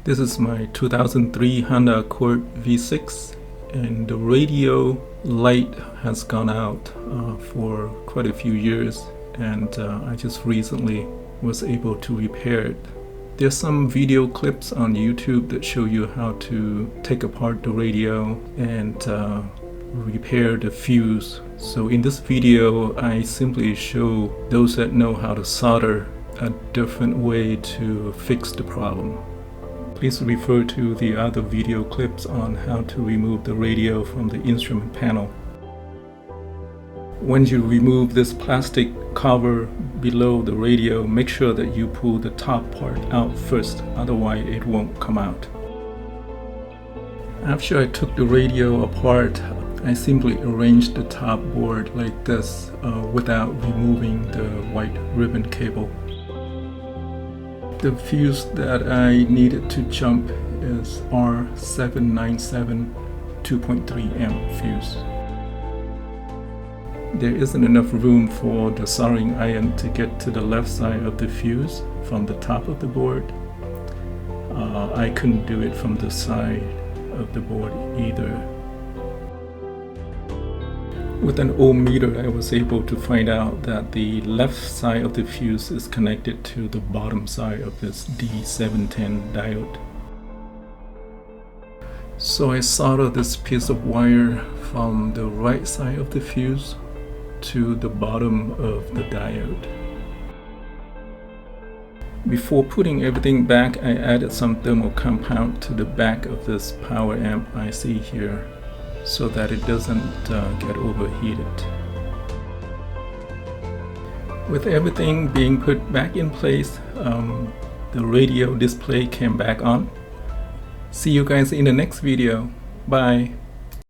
This is my 2003 Honda Accord V6, and the radio light has gone out for quite a few years, and I just recently was able to repair it. There's some video clips on YouTube that show you how to take apart the radio and repair the fuse. So in this video, I simply show those that know how to solder a different way to fix the problem. Please refer to the other video clips on how to remove the radio from the instrument panel. When you remove this plastic cover below the radio, make sure that you pull the top part out first, otherwise it won't come out. After I took the radio apart, I simply arranged the top board like this without removing the white ribbon cable. The fuse that I needed to jump is R797 2.3 amp fuse. There isn't enough room for the soldering iron to get to the left side of the fuse from the top of the board. I couldn't do it from the side of the board either. With an ohm meter, I was able to find out that the left side of the fuse is connected to the bottom side of this D710 diode. So I soldered this piece of wire from the right side of the fuse to the bottom of the diode. Before putting everything back, I added some thermal compound to the back of this power amp IC here, so that it doesn't get overheated. With everything being put back in place, the radio display came back on. See you guys in the next video. Bye.